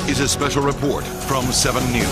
is a special report from 7 News.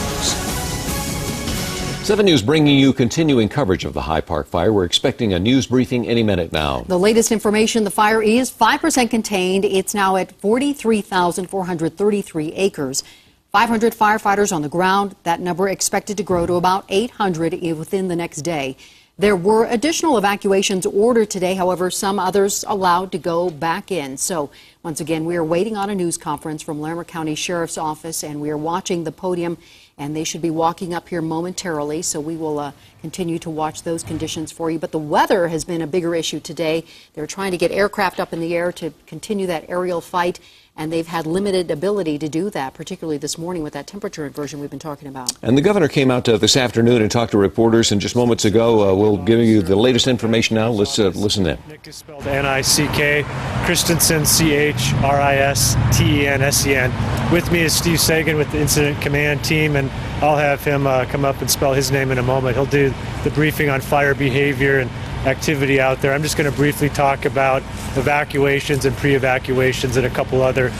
7 News bringing you continuing coverage of the High Park fire. We're expecting a news briefing any minute now. The latest information, the fire is 5% contained. It's now at 43,433 acres. 500 firefighters on the ground. That number expected to grow to about 800 within the next day. There were additional evacuations ordered today. However, some others allowed to go back in. So once again, we are waiting on a news conference from Larimer County Sheriff's Office, and we are watching the podium, and they should be walking up here momentarily. So we will continue to watch those conditions for you. But the weather has been a bigger issue today. They're trying to get aircraft up in the air to continue that aerial fight, and they've had limited ability to do that, particularly this morning with that temperature inversion we've been talking about. And the governor came out this afternoon and talked to reporters, and just moments ago, we'll give you the latest information now. Let's listen in. Nick is spelled N-I-C-K, Christensen, C-H-R-I-S-T-E-N-S-E-N. With me is Steve Sagan with the Incident Command Team, and I'll have him come up and spell his name in a moment. He'll do the briefing on fire behavior and activity out there. I'm just going to briefly talk about evacuations and pre-evacuations and a couple other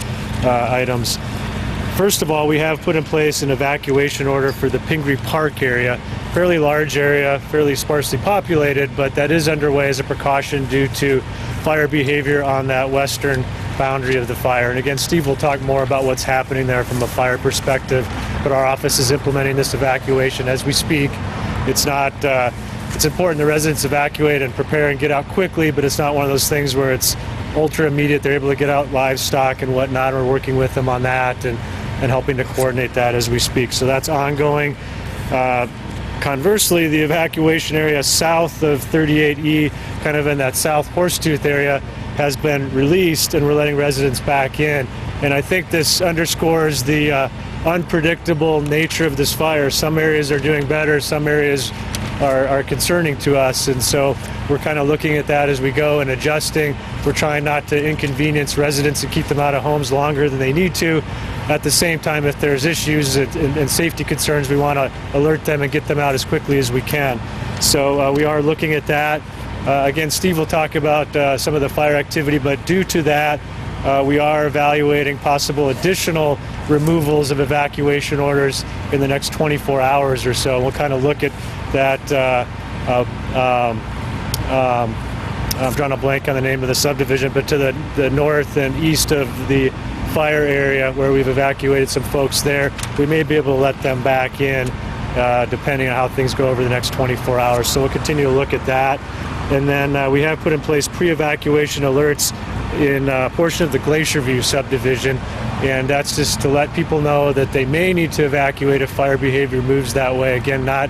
items. First of all, we have put in place an evacuation order for the Pingree Park area. Fairly large area, fairly sparsely populated, but that is underway as a precaution due to fire behavior on that western boundary of the fire. And again, Steve will talk more about what's happening there from a fire perspective, but our office is implementing this evacuation as we speak. It's not it's important the residents evacuate and prepare and get out quickly, but it's not one of those things where it's ultra immediate. They're able to get out livestock and whatnot. We're working with them on that and helping to coordinate that as we speak. So that's ongoing. Conversely, the evacuation area south of 38E, kind of in that South Horsetooth area, has been released, and we're letting residents back in. And I think this underscores the unpredictable nature of this fire. Some areas are doing better, some areas are concerning to us, and so we're kind of looking at that as we go and adjusting. We're trying not to inconvenience residents and keep them out of homes longer than they need to. At the same time, if there's issues and safety concerns, we want to alert them and get them out as quickly as we can. So we are looking at that. Again, Steve will talk about some of the fire activity, but due to that, we are evaluating possible additional removals of evacuation orders in the next 24 hours or so. We'll kind of look at that. I'm drawing a blank on the name of the subdivision, but to the north and east of the fire area where we've evacuated some folks there, we may be able to let them back in depending on how things go over the next 24 hours. So we'll continue to look at that. And then we have put in place pre-evacuation alerts in a portion of the Glacier View subdivision, and that's just to let people know that they may need to evacuate if fire behavior moves that way. Again, not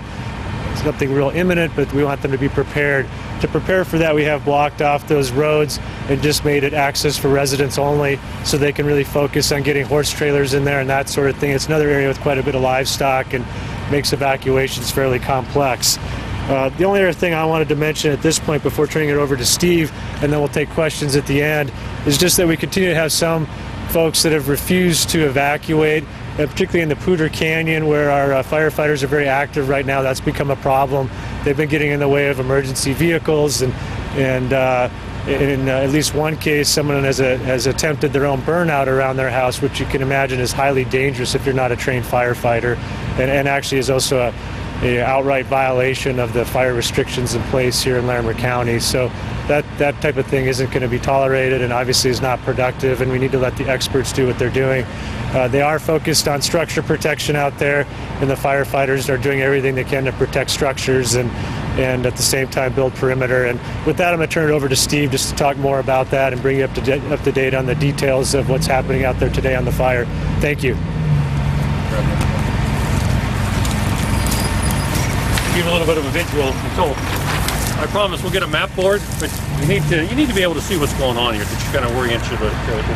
something real imminent, but we want them to be prepared. To prepare for that, we have blocked off those roads and just made it access for residents only so they can really focus on getting horse trailers in there and that sort of thing. It's another area with quite a bit of livestock and makes evacuations fairly complex. The only other thing I wanted to mention at this point before turning it over to Steve, and then we'll take questions at the end, is just that we continue to have some folks that have refused to evacuate, particularly in the Poudre Canyon, where our firefighters are very active right now. That's become a problem. They've been getting in the way of emergency vehicles, and in at least one case, someone has attempted their own burnout around their house, which you can imagine is highly dangerous if you're not a trained firefighter, and actually is also a outright violation of the fire restrictions in place here in Larimer County. So that type of thing isn't going to be tolerated and obviously is not productive, and we need to let the experts do what they're doing. They are focused on structure protection out there, and the firefighters are doing everything they can to protect structures and at the same time build perimeter. And with that, I'm going to turn it over to Steve just to talk more about that and bring you up to date on the details of what's happening out there today on the fire. Thank you. Give a little bit of a visual. So I promise we'll get a map board, but you need to be able to see what's going on here to kind of orient you to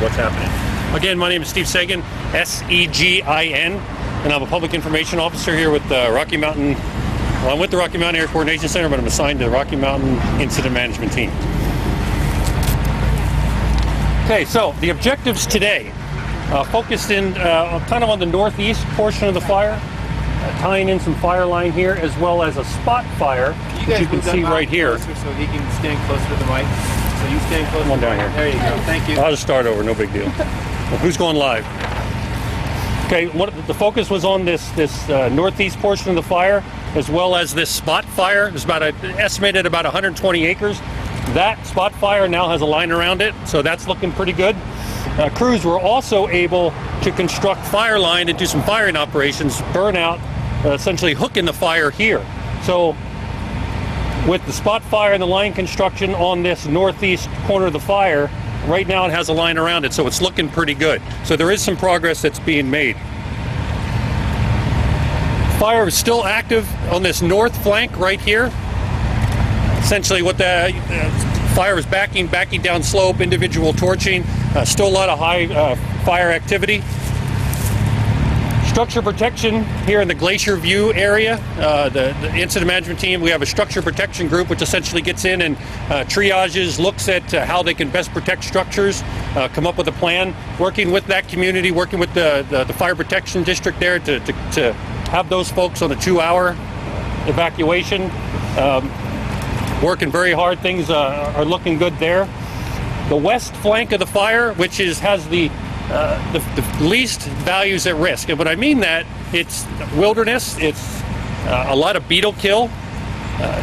what's happening. Again, my name is Steve Sagan, S-E-G-I-N, and I'm a public information officer here with Rocky Mountain. Well, I'm with the Rocky Mountain Air Coordination Center, but I'm assigned to the Rocky Mountain Incident Management Team. Okay, so the objectives today focused in kind of on the northeast portion of the fire. Tying in some fire line here, as well as a spot fire, which you can see right here. So he can stand closer to the mic. So you stand closer to the mic. There you go. Thank you. I'll just start over, no big deal. Well, who's going live? Okay. Okay, the focus was on this northeast portion of the fire, as well as this spot fire. It's estimated about 120 acres. That spot fire now has a line around it, so that's looking pretty good. Crews were also able to construct fire line and do some firing operations, burn out, essentially hooking the fire here. So with the spot fire and the line construction on this northeast corner of the fire, right now it has a line around it, so it's looking pretty good. So there is some progress that's being made. Fire is still active on this north flank right here. Essentially what the fire is backing down slope, individual torching, still a lot of high fire activity. Structure protection here in the Glacier View area, the incident management team, we have a structure protection group which essentially gets in and triages, looks at how they can best protect structures, come up with a plan, working with that community, working with the fire protection district there to have those folks on a 2-hour evacuation. Working very hard, things are looking good there. The west flank of the fire, which has the least values at risk. And when I mean that, it's wilderness, it's a lot of beetle kill.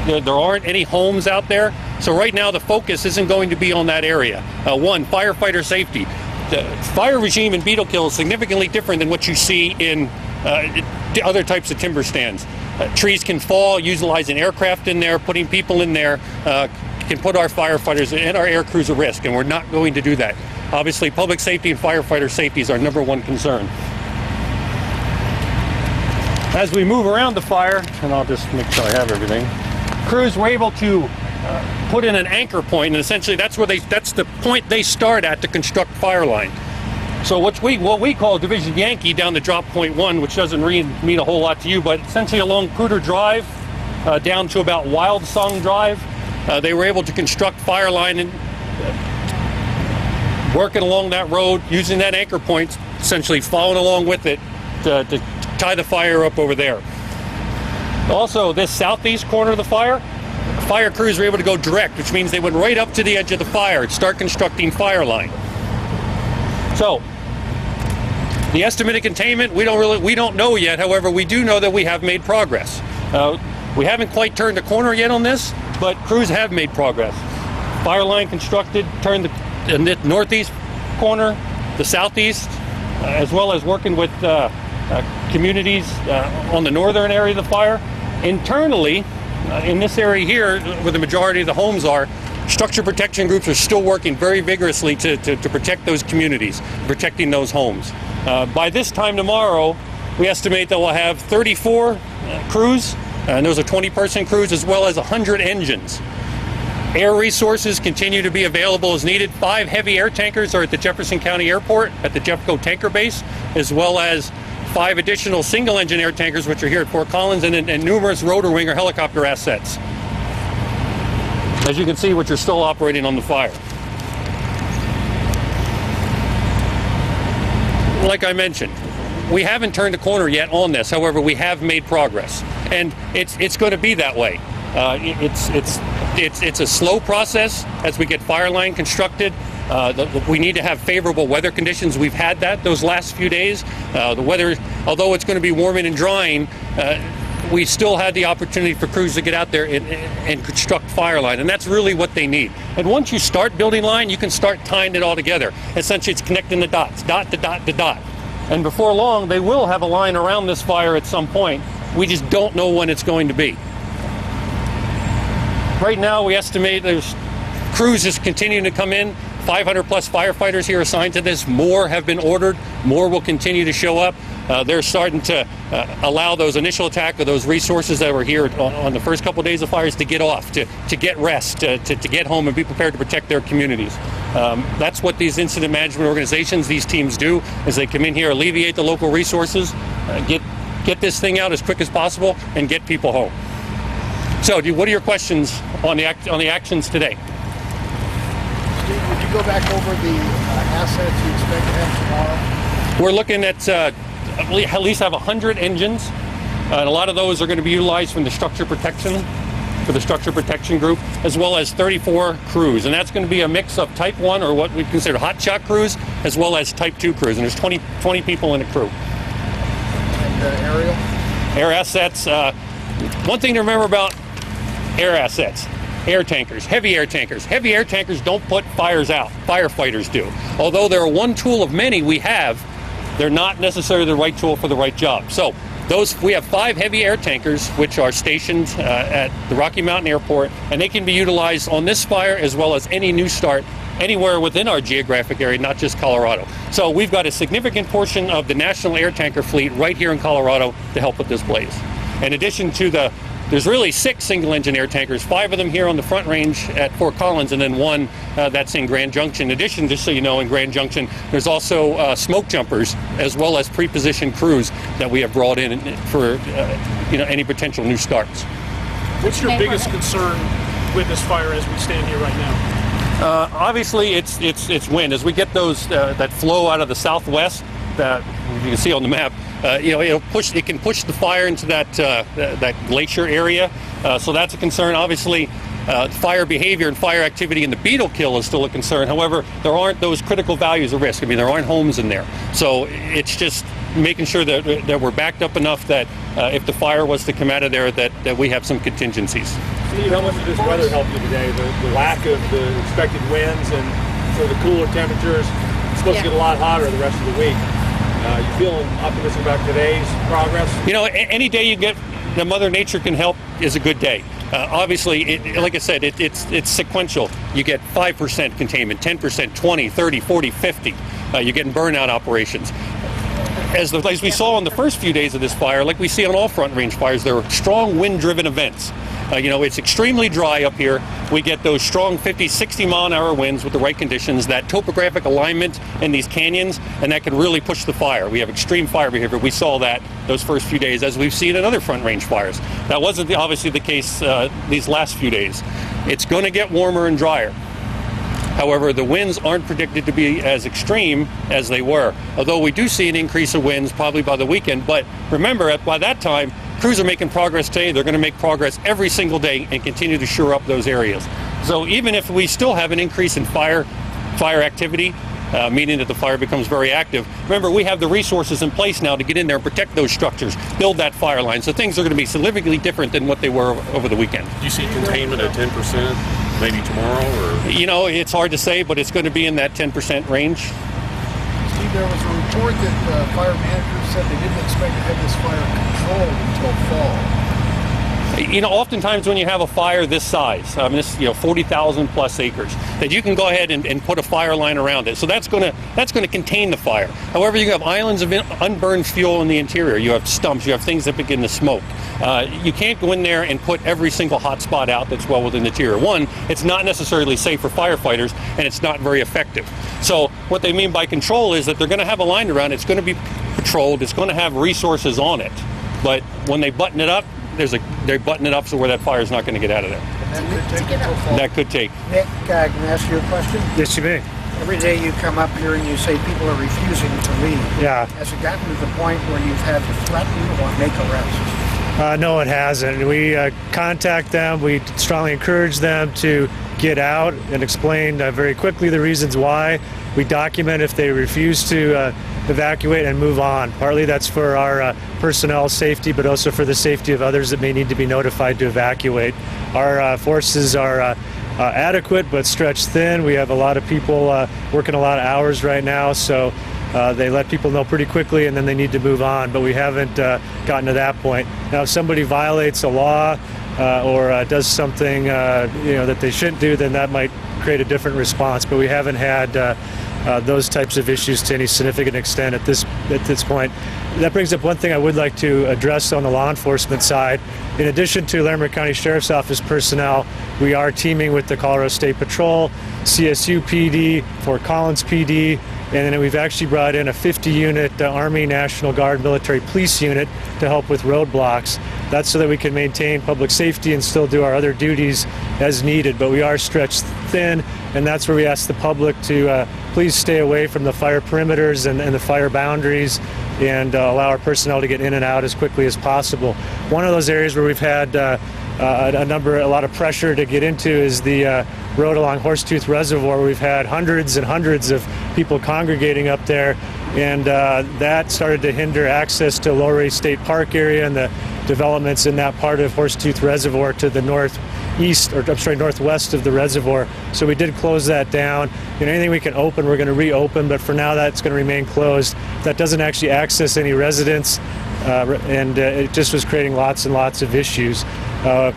There aren't any homes out there. So right now the focus isn't going to be on that area. One, firefighter safety. The fire regime in beetle kill is significantly different than what you see in other types of timber stands. Trees can fall, utilizing aircraft in there, putting people in there, can put our firefighters and our air crews at risk, and we're not going to do that. Obviously, public safety and firefighter safety is our #1 concern. As we move around the fire, and I'll just make sure I have everything, crews were able to put in an anchor point, and essentially that's the point they start at to construct fire line. So what we call Division Yankee down to drop point 1, which doesn't mean a whole lot to you, but essentially along Poudre Drive down to about Wild Song Drive, they were able to construct fire line and working along that road, using that anchor point, essentially following along with it to tie the fire up over there. Also, this southeast corner of the fire crews were able to go direct, which means they went right up to the edge of the fire and start constructing fire line. So, the estimated containment, we don't know yet. However, we do know that we have made progress. We haven't quite turned the corner yet on this, but crews have made progress. Fire line constructed, turned the northeast corner, the southeast, as well as working with communities on the northern area of the fire. Internally, in this area here, where the majority of the homes are, structure protection groups are still working very vigorously to protect those communities, protecting those homes. By this time tomorrow, we estimate that we'll have 34 crews, and those are 20-person crews, as well as 100 engines. Air resources continue to be available as needed. 5 heavy air tankers are at the Jefferson County Airport at the Jeffco Tanker Base, as well as 5 additional single-engine air tankers, which are here at Fort Collins, and numerous rotor wing or helicopter assets, as you can see, which are still operating on the fire. Like I mentioned, we haven't turned the corner yet on this. However, we have made progress, and it's going to be that way. It's a slow process as we get fire line constructed. We need to have favorable weather conditions. We've had that those last few days. The weather, although it's going to be warming and drying, we still had the opportunity for crews to get out there and construct fire line, and that's really what they need. And once you start building line, you can start tying it all together. Essentially, it's connecting the dots, dot to dot to dot. And before long, they will have a line around this fire at some point. We just don't know when it's going to be. Right now, we estimate there's crews is continuing to come in. 500 plus firefighters here assigned to this. More have been ordered. More will continue to show up. They're starting to allow those initial attack of those resources that were here on the first couple of days of fires to get off, to get rest, to get home and be prepared to protect their communities. That's what these incident management organizations, these teams do, is they come in here, alleviate the local resources, get this thing out as quick as possible, and get people home. So, what are your questions on the actions today? Would you go back over the assets you expect to have tomorrow? We're looking at least have 100 engines, and a lot of those are going to be utilized from the structure protection, for the structure protection group, as well as 34 crews, and that's going to be a mix of Type 1 or what we consider hot shot crews, as well as Type 2 crews, and there's 20 people in a crew. aerial? Air assets, one thing to remember about air assets, air tankers, heavy air tankers. Heavy air tankers don't put fires out. Firefighters do. Although they're one tool of many we have, they're not necessarily the right tool for the right job. So we have 5 heavy air tankers which are stationed at the Rocky Mountain Airport, and they can be utilized on this fire as well as any new start anywhere within our geographic area, not just Colorado. So we've got a significant portion of the National Air Tanker Fleet right here in Colorado to help with this blaze. In addition to there's really 6 single-engine air tankers, 5 of them here on the Front Range at Fort Collins, and then 1 that's in Grand Junction. In addition, just so you know, in Grand Junction, there's also smoke jumpers as well as pre-positioned crews that we have brought in for any potential new starts. What's your biggest concern with this fire as we stand here right now? Obviously, it's wind. As we get those that flow out of the southwest, that you can see on the map, it can push the fire into that glacier area. So that's a concern. Obviously, fire behavior and fire activity in the beetle kill is still a concern. However, there aren't those critical values of risk. I mean, there aren't homes in there. So it's just making sure that we're backed up enough that if the fire was to come out of there, that we have some contingencies. Steve, how much did this weather help you today? The lack of the expected winds and sort of the cooler temperatures. It's supposed to get a lot hotter the rest of the week. You feeling optimistic about today's progress? Any day you get that Mother Nature can help is a good day. Obviously, like I said, it's sequential. You get 5% containment, 10%, 20, 30, 40, 50. You're getting burnout operations. As we saw in the first few days of this fire, like we see on all Front Range fires, there are strong wind-driven events. It's extremely dry up here. We get those strong 50, 60 mile an hour winds with the right conditions, that topographic alignment in these canyons, and that can really push the fire. We have extreme fire behavior. We saw that those first few days, as we've seen in other Front Range fires. That wasn't obviously the case these last few days. It's going to get warmer and drier. However, the winds aren't predicted to be as extreme as they were, although we do see an increase of winds probably by the weekend. But remember, by that time, crews are making progress today. They're going to make progress every single day and continue to shore up those areas. So even if we still have an increase in fire activity, meaning that the fire becomes very active, remember, we have the resources in place now to get in there and protect those structures, build that fire line. So things are going to be significantly different than what they were over the weekend. Do you see containment at 10%? Maybe tomorrow, or? It's hard to say, but it's going to be in that 10% range. Steve, there was a report that fire managers said they didn't expect to have this fire controlled until fall. Oftentimes when you have a fire this size, 40,000 plus acres, that you can go ahead and put a fire line around it. So that's going to contain the fire. However, you have islands of unburned fuel in the interior. You have stumps. You have things that begin to smoke. You can't go in there and put every single hot spot out that's well within the interior. One, it's not necessarily safe for firefighters, and it's not very effective. So what they mean by control is that they're going to have a line around it. It's going to be patrolled. It's going to have resources on it. But when they button it up, they button it up so where that fire is not going to get out of there. That could take. Nick, can I ask you a question? Yes, you may. Every day you come up here and you say people are refusing to leave. Yeah. Has it gotten to the point where you've had to threaten or make arrests? No, it hasn't. We contact them. We strongly encourage them to get out and explain very quickly the reasons why. We document if they refuse to evacuate and move on. Partly that's for our personnel safety, but also for the safety of others that may need to be notified to evacuate. Our forces are adequate but stretched thin. We have a lot of people working a lot of hours right now, so they let people know pretty quickly and then they need to move on, but we haven't gotten to that point. Now, if somebody violates a law or does something that they shouldn't do, then that might create a different response, but we haven't had those types of issues to any significant extent at this point. That brings up one thing I would like to address on the law enforcement side. In addition to Larimer County Sheriff's Office personnel, we are teaming with the Colorado State Patrol, CSU PD, Fort Collins PD, and then we've actually brought in a 50-unit Army National Guard military police unit to help with roadblocks. That's so that we can maintain public safety and still do our other duties as needed, but we are stretched thin, and that's where we ask the public to please stay away from the fire perimeters and the fire boundaries, and allow our personnel to get in and out as quickly as possible. One of those areas where we've had a lot of pressure to get into is the road along Horsetooth Reservoir. We've had hundreds and hundreds of people congregating up there. and that started to hinder access to Lower East State Park area and the developments in that part of Horsetooth Reservoir to the northwest of the reservoir. So we did close that down. Anything we can open, we're going to reopen, but for now that's going to remain closed. That doesn't actually access any residents, and it just was creating lots and lots of issues.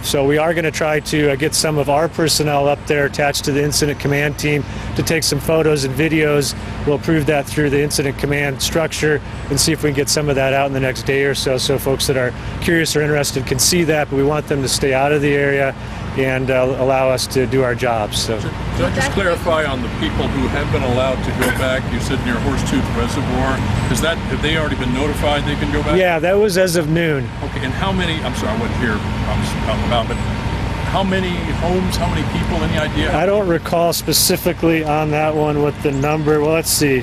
So we are going to try to get some of our personnel up there attached to the incident command team to take some photos and videos. We'll approve that through the incident command structure and see if we can get some of that out in the next day or so, so folks that are curious or interested can see that, but we want them to stay out of the area and allow us to do our jobs. So. Should I just clarify on the people who have been allowed to go back? You said near Horsetooth Reservoir. Have they already been notified they can go back? Yeah, that was as of noon. Okay, and how many, I'm sorry, I wasn't here, I was out and about, but how many homes, how many people, any idea? I don't recall specifically on that one what the number, well, let's see.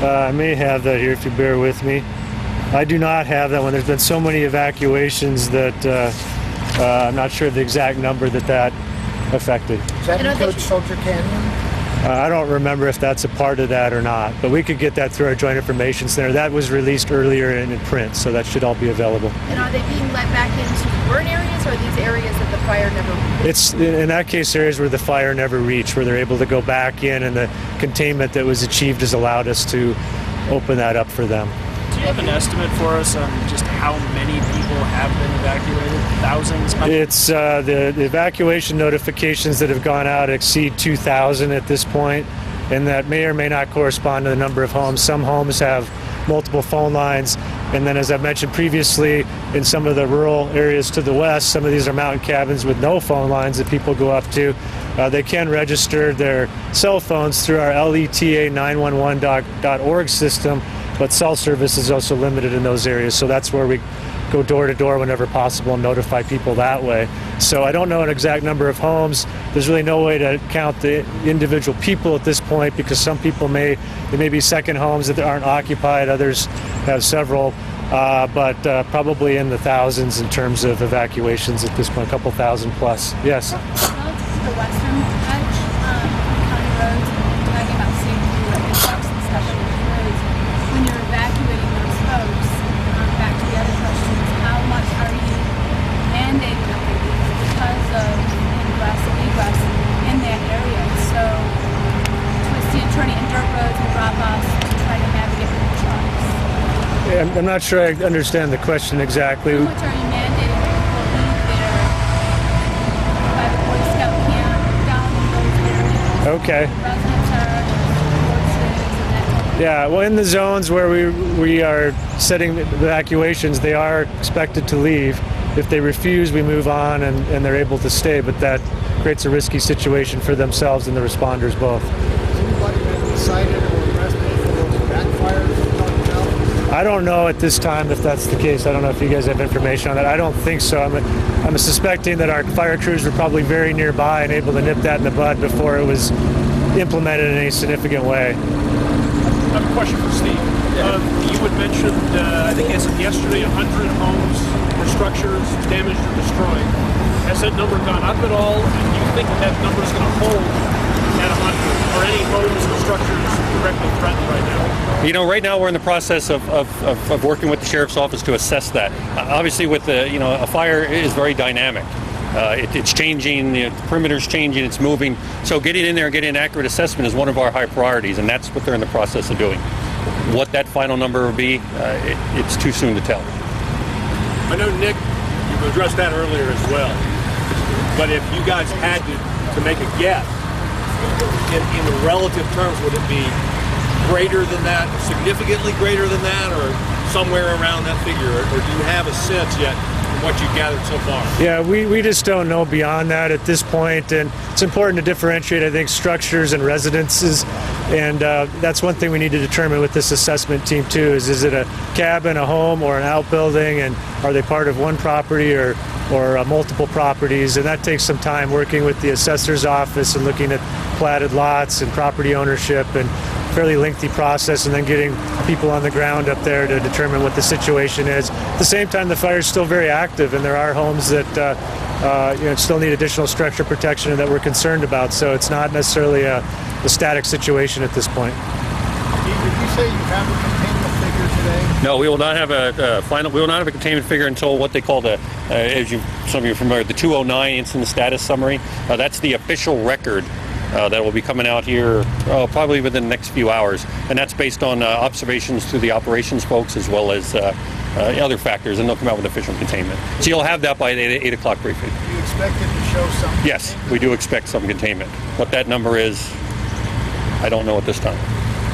I may have that here if you bear with me. I do not have that one. There's been so many evacuations that I'm not sure the exact number that affected. Does that include Soldier Canyon? I don't remember if that's a part of that or not, but we could get that through our Joint Information Center. That was released earlier in print, so that should all be available. And are they being let back into burn areas, or are these areas that the fire never reached? It's, in that case, areas where the fire never reached, where they're able to go back in, and the containment that was achieved has allowed us to open that up for them. Do you have an estimate for us on just how many people have been evacuated? Thousands? It's the evacuation notifications that have gone out exceed 2,000 at this point, and that may or may not correspond to the number of homes. Some homes have multiple phone lines, and then as I've mentioned previously, in some of the rural areas to the west, some of these are mountain cabins with no phone lines that people go up to. They can register their cell phones through our LETA911.org system, but cell service is also limited in those areas, so that's where we go door to door whenever possible and notify people that way. So I don't know an exact number of homes. There's really no way to count the individual people at this point, because some people may be second homes that aren't occupied, others have several, but probably in the thousands in terms of evacuations at this point, a couple thousand plus. Yes? Relative to the western edge, county roads, talking about safety, trucks and stuff on the roads, when you're evacuating those folks, back to the other questions, how much are you mandating that they do because of ingress and egress in that area? So twisty and turning and dirt roads and drop-offs to try to navigate with the trucks. Yeah, I'm not sure I understand the question exactly. How much are you mandating that people leave their private Boy Scout camp down in those areas? Okay. Residents are horses and that type of Yeah, well, in the zones where we are setting the evacuations, they are expected to leave. If they refuse, we move on and they're able to stay, but that creates a risky situation for themselves and the responders both. Has anybody been cited or arrested for those backfires you're talking about? I don't know at this time if that's the case. I don't know if you guys have information on that. I don't think so. I'm suspecting that our fire crews were probably very nearby and able to nip that in the bud before it was implemented in any significant way. I have a question for Steve. You had mentioned, I think as of yesterday, 100 homes or structures damaged or destroyed. Has that number gone up at all? And do you think that number is going to hold at 100? Or any homes or structures directly threatened right now? Right now we're in the process of working with the Sheriff's Office to assess that. Obviously, with a fire is very dynamic. It's changing, the perimeter's changing, it's moving. So getting in there and getting an accurate assessment is one of our high priorities, and that's what they're in the process of doing. What that final number will be, it's too soon to tell. I know, Nick, you've addressed that earlier as well. But if you guys had to make a guess, in the relative terms, would it be greater than that, significantly greater than that, or somewhere around that figure? Or do you have a sense yet from what you've gathered so far? Yeah, we just don't know beyond that at this point, and it's important to differentiate, I think, structures and residences, and that's one thing we need to determine with this assessment team too, is it a cabin, a home, or an outbuilding, and are they part of one property or multiple properties? And that takes some time working with the assessor's office and looking at platted lots and property ownership, and fairly lengthy process, and then getting people on the ground up there to determine what the situation is. At the same time, the fire is still very active, and there are homes that still need additional structure protection and that we're concerned about. So it's not necessarily a static situation at this point. did you say you have a containment figure today? No, we will not have a final. We will not have a containment figure until what they call the, as some of you are familiar, the 209 incident status summary. That's the official record that will be coming out here probably within the next few hours, and that's based on observations through the operations folks as well as other factors, and they'll come out with official containment. So you'll have that by the 8 o'clock briefing. Do you expect it to show some? Yes, we do expect some containment. What that number is, I don't know at this time.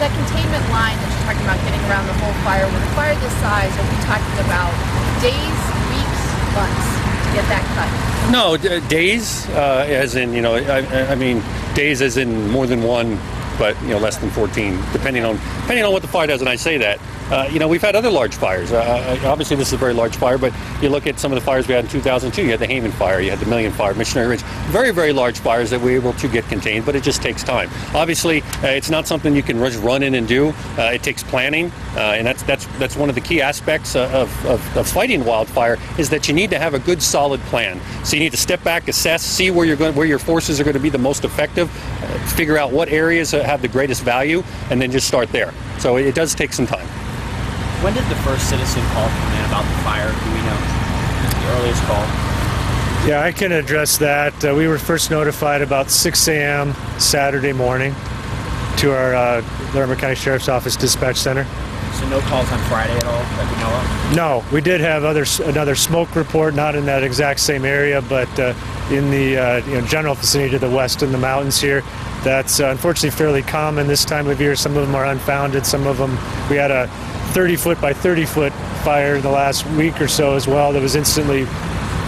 That containment line that you're talking about getting around the whole fire, with a fire this size, are we talking about days, weeks, months to get that cut? No, days, as in, I mean, days as in more than one, but, less than 14, depending on what the fire does, and I say that. We've had other large fires. Obviously, this is a very large fire, but you look at some of the fires we had in 2002. You had the Hayman fire, you had the Million fire, Missionary Ridge. Very, very large fires that we were able to get contained, but it just takes time. Obviously, it's not something you can just run in and do. It takes planning, and that's one of the key aspects of fighting wildfire is that you need to have a good, solid plan. So you need to step back, assess, see where your forces are going to be the most effective, figure out what areas have the greatest value, and then just start there. So it does take some time. When did the first citizen call come in about the fire? Do we know the earliest call? Yeah, I can address that. We were first notified about 6 a.m. Saturday morning to our Larimer County Sheriff's Office Dispatch Center. So no calls on Friday at all that we know of? No, we did have another smoke report, not in that exact same area, but in the general vicinity to the west in the mountains here. That's unfortunately fairly common this time of year. Some of them are unfounded. Some of them, we had a 30-foot by 30-foot fire in the last week or so as well that was instantly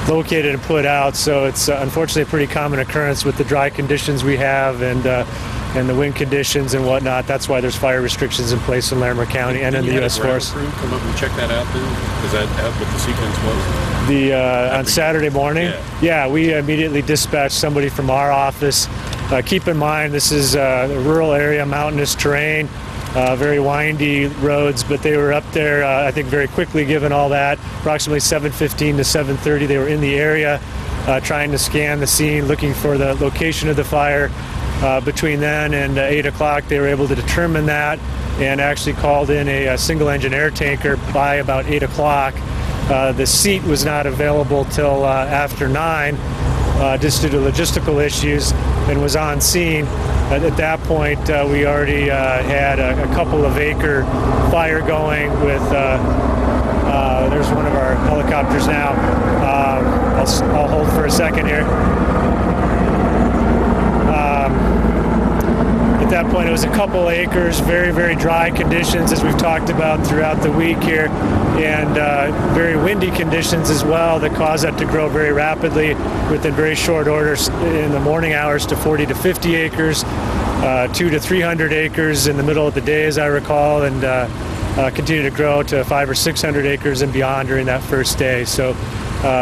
located and put out. So it's unfortunately a pretty common occurrence with the dry conditions we have and the wind conditions and whatnot. That's why there's fire restrictions in place in Larimer County and in the U.S. Forest. Crew come up and check that out too? Is that what the sequence was? On Saturday morning? Yeah, we immediately dispatched somebody from our office. Keep in mind, this is a rural area, mountainous terrain, very windy roads, but they were up there, I think, very quickly given all that. Approximately 7:15 to 7:30, they were in the area trying to scan the scene, looking for the location of the fire. Between then and 8 o'clock, they were able to determine that and actually called in a single engine air tanker by about 8 o'clock. The seat was not available till after 9. Just due to logistical issues, and was on scene. At that point, we already had a couple of acre fire going with, there's one of our helicopters now. I'll hold for a second here. At that point, it was a couple acres, very, very dry conditions, as we've talked about throughout the week here, and very windy conditions as well that caused that to grow very rapidly within very short order in the morning hours to 40 to 50 acres, 200 to 300 acres in the middle of the day, as I recall, and continue to grow to 500 or 600 acres and beyond during that first day. So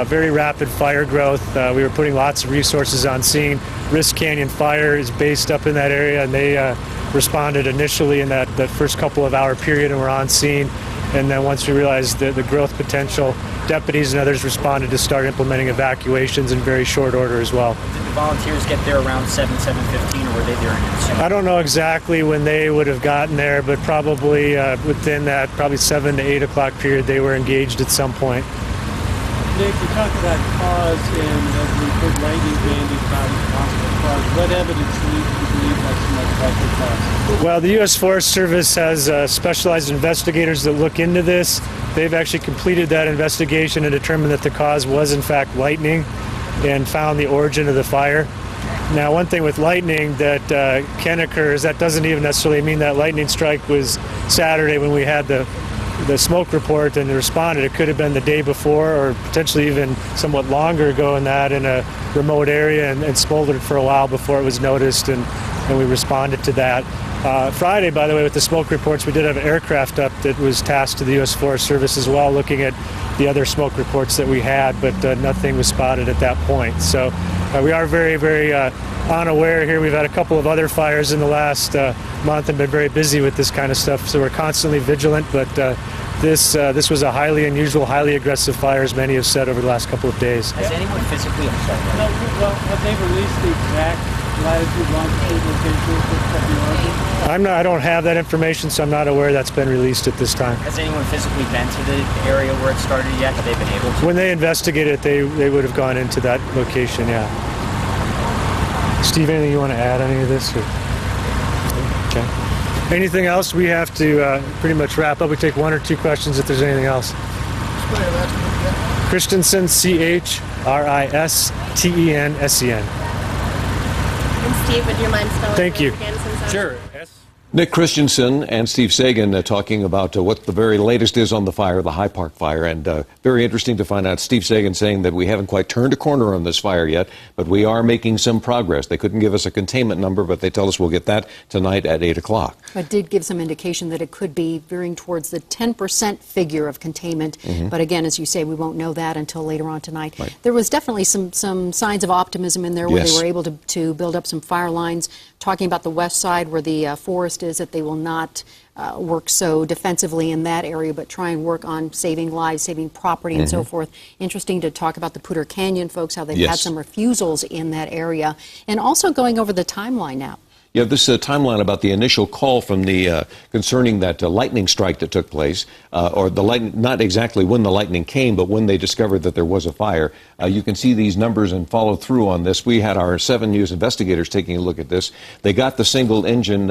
very rapid fire growth. We were putting lots of resources on scene. Risk Canyon Fire is based up in that area, and they responded initially in that first couple of hour period and were on scene. And then once we realized the growth potential, deputies and others responded to start implementing evacuations in very short order as well. Did the volunteers get there around 7:15, or were they there soon? I don't know exactly when they would have gotten there, but probably within that probably 7 to 8 o'clock period, they were engaged at some point. Nick, you talked about cause and the big lightning bandies about possible cause. What evidence do you believe that's much likely cause? Well, the U.S. Forest Service has specialized investigators that look into this. They've actually completed that investigation and determined that the cause was in fact lightning and found the origin of the fire. Now, one thing with lightning that can occur is that doesn't even necessarily mean that lightning strike was Saturday when we had the smoke report and responded. It could have been the day before or potentially even somewhat longer ago in a remote area and smoldered for a while before it was noticed, and we responded to that. Friday, by the way, with the smoke reports, we did have an aircraft up that was tasked to the U.S. Forest Service as well, looking at the other smoke reports that we had, but nothing was spotted at that point. So we are very, very unaware here. We've had a couple of other fires in the last month and been very busy with this kind of stuff, so we're constantly vigilant, but this was a highly unusual, highly aggressive fire, as many have said over the last couple of days. Has anyone physically well, have they released the exact latitude, longitude, location of the origin? I don't have that information, so I'm not aware that's been released at this time. Has anyone physically been to the area where it started yet? Have they been able to? When they investigated it, they would have gone into that location, yeah. Steve, anything you want to add on any of this? Or? Okay. Anything else? We have to pretty much wrap up. We take one or two questions if there's anything else. Christensen, CHRISTENSEN. And Steve, would you mind spelling Thank you. again? Sure. Nick Christensen and Steve Sagan talking about what the very latest is on the fire, the High Park fire, and very interesting to find out Steve Sagan saying that we haven't quite turned a corner on this fire yet, but we are making some progress. They couldn't give us a containment number, but they tell us we'll get that tonight at 8 o'clock. But did give some indication that it could be veering towards the 10% figure of containment. But again, as you say, we won't know that until later on tonight. Right. There was definitely some signs of optimism in there where Yes. they were able to build up some fire lines, talking about the west side where the forest is, that they will not work so defensively in that area, but try and work on saving lives, saving property, and so forth. Interesting to talk about the Poudre Canyon folks, how they've had Yes. some refusals in that area, and also going over the timeline now. Yeah, this timeline about the initial call from the concerning that lightning strike that took place, or the lightning, not exactly when the lightning came, but when they discovered that there was a fire. You can see these numbers and follow through on this. We had our 7 News investigators taking a look at this. They got the single engine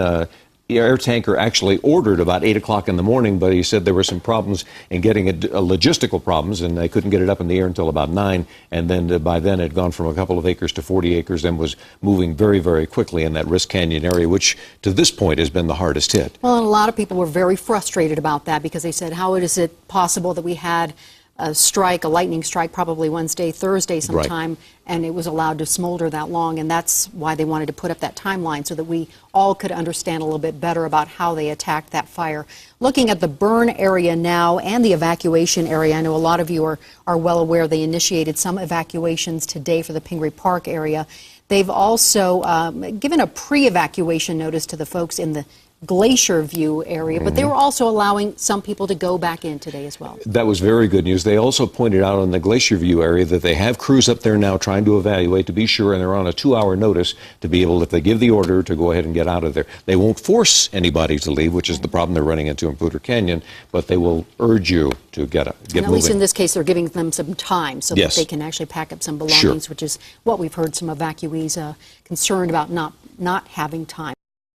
air tanker actually ordered about 8 o'clock in the morning, but he said there were some problems in getting it, logistical problems, and they couldn't get it up in the air until about 9, and then by then it had gone from a couple of acres to 40 acres and was moving very, very quickly in that Risk Canyon area, which to this point has been the hardest hit. Well, and a lot of people were very frustrated about that because they said, how is it possible that we had a strike, a lightning strike, probably Wednesday, Thursday sometime, and it was allowed to smolder that long, and that's why they wanted to put up that timeline so that we all could understand a little bit better about how they attacked that fire. Looking at the burn area now and the evacuation area, I know a lot of you are well aware they initiated some evacuations today for the Pingree Park area. They've also given a pre-evacuation notice to the folks in the Glacier View area, but they were also allowing some people to go back in today as well. That was very good news. They also pointed out on the Glacier View area that they have crews up there now trying to evaluate to be sure, and they're on a 2-hour notice to be able, if they give the order, to go ahead and get out of there. They won't force anybody to leave, which is the problem they're running into in Poudre Canyon, but they will urge you to get moving. At least in this case, they're giving them some time so Yes. that they can actually pack up some belongings, which is what we've heard some evacuees concerned about not having time.